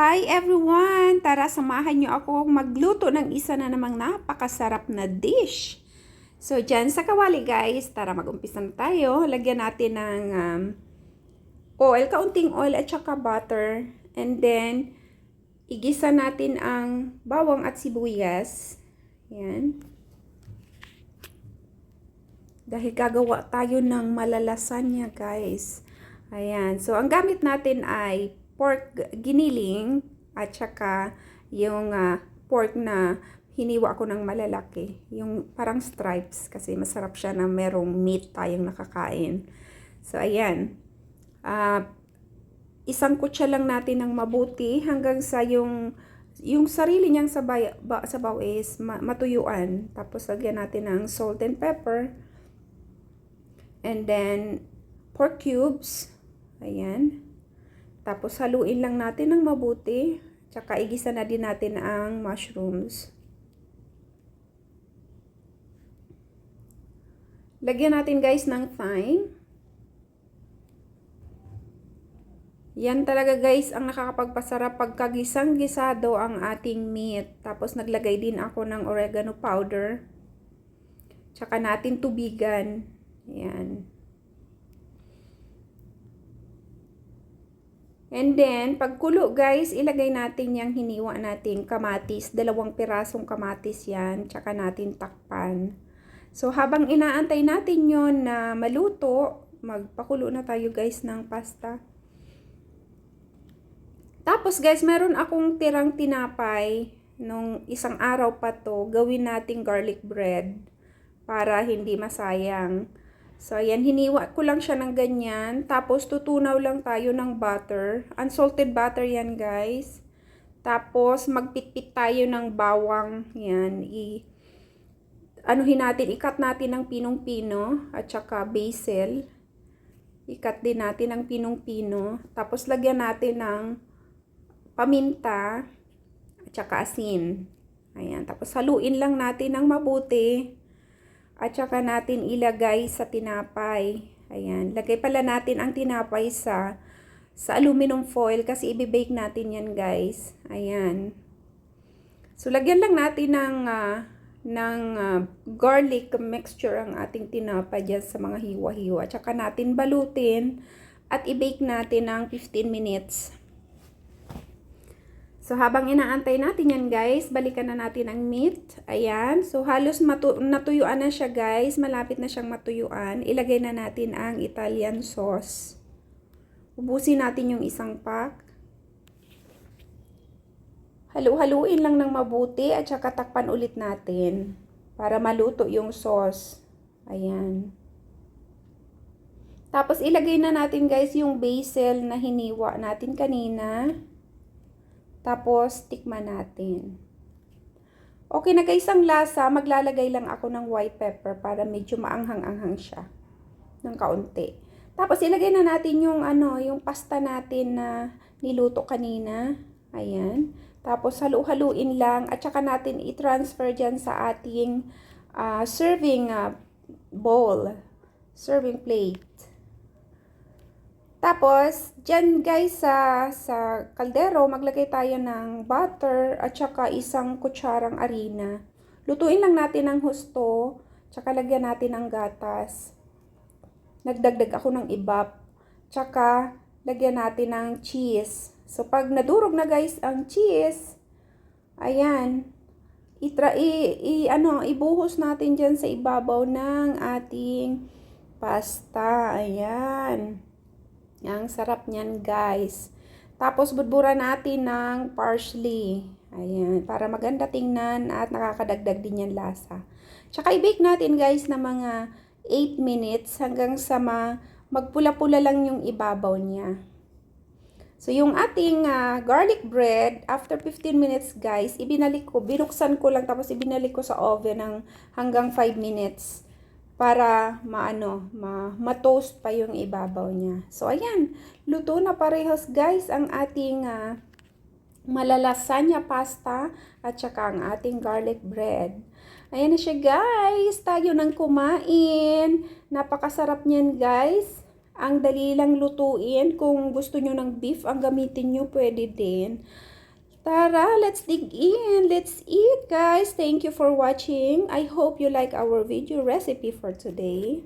Hi everyone! Tara, samahan niyo ako magluto ng isa na namang napakasarap na dish. So, dyan sa kawali guys, tara mag-umpisa na tayo. Lagyan natin ng oil, kaunting oil at saka butter. And then, igisa natin ang bawang at sibuyas. Yan. Dahil gagawa tayo ng malalasanya guys. Ayan. So, ang gamit natin ay pork giniling at saka yung pork na hiniwa ko ng malalaki. Yung parang stripes kasi masarap siya na merong meat tayong nakakain. So, ayan. Isang kutsa lang natin ng mabuti hanggang sa yung sarili niyang sabaw is matuyuan. Tapos, lagyan natin ng salt and pepper. And then, pork cubes. Ayan. Tapos, haluin lang natin ng mabuti. Tsaka, igisa na din natin ang mushrooms. Lagyan natin guys ng thyme. Yan talaga guys ang nakakapagpasarap pagkagisang-gisado ang ating meat. Tapos, naglagay din ako ng oregano powder. Tsaka natin tubigan. Yan. And then, pagkulo guys, ilagay natin yung hiniwa nating kamatis. 2 pirasong kamatis yan. Tsaka natin takpan. So, habang inaantay natin yon na maluto, magpakulo na tayo guys ng pasta. Tapos guys, meron akong tirang tinapay. Nung isang araw pa to, gawin nating garlic bread para hindi masayang. So, ayan, hiniwa ko lang siya ng ganyan. Tapos, tutunaw lang tayo ng butter. Unsalted butter yan, guys. Tapos, magpitpit tayo ng bawang. Yan, anuhin natin, ikat natin ng pinong-pino at saka basil. Ikat din natin ng pinong-pino. Tapos, lagyan natin ng paminta at saka asin. Ayan, tapos haluin lang natin ng mabuti. At saka natin ilagay sa tinapay. Ayan. Lagay pala natin ang tinapay sa aluminum foil kasi ibibake natin yan guys. Ayan. So, lagyan lang natin ng garlic mixture ang ating tinapay dyan sa mga hiwa-hiwa. At saka natin balutin at i-bake natin ng 15 minutes. So, habang inaantay natin yan guys, balikan na natin ang meat. Ayan. So, halos natuyuan na siya guys. Malapit na siyang matuyuan. Ilagay na natin ang Italian sauce. Ubusin natin yung isang pack. Halu-haluin lang ng mabuti at saka takpan ulit natin para maluto yung sauce. Ayan. Tapos, ilagay na natin guys yung basil na hiniwa natin kanina. Tapos, tikman natin. Okay na guys ang lasa. Maglalagay lang ako ng white pepper para medyo maanghang-anghang siya. Ng kaunti. Tapos, ilagay na natin yung, yung pasta natin na niluto kanina. Ayan. Tapos, halu-haluin lang. At saka natin i-transfer dyan sa ating serving bowl. Serving plate. Tapos, dyan guys sa kaldero, maglagay tayo ng butter at saka isang kutsarang harina. Lutuin lang natin ng husto, tsaka lagyan natin ng gatas. Nagdagdag ako ng ibap. Tsaka, lagyan natin ng cheese. So, pag nadurog na guys ang cheese, ayan, ibuhos natin dyan sa ibabaw ng ating pasta. Ayan. Ang sarap niyan guys. Tapos budburan natin ng parsley. Ayan, para maganda tingnan at nakakadagdag din yan lasa. Tsaka i-bake natin guys na mga 8 minutes hanggang sa magpula-pula lang yung ibabaw niya. So yung ating garlic bread, after 15 minutes guys, binuksan ko lang tapos ibinalik ko sa oven ng hanggang 5 minutes. Para ma-toast pa yung ibabaw niya. So, ayan. Luto na parehas guys ang ating malalasanya pasta at saka ang ating garlic bread. Ayan na siya guys. Tayo nang kumain. Napakasarap niyan guys. Ang dali lang lutuin. Kung gusto nyo ng beef ang gamitin nyo, pwede din. Tara, let's dig in. Let's eat, guys. Thank you for watching. I hope you like our video recipe for today.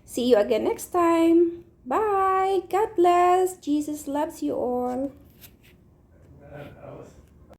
See you again next time. Bye. God bless. Jesus loves you all.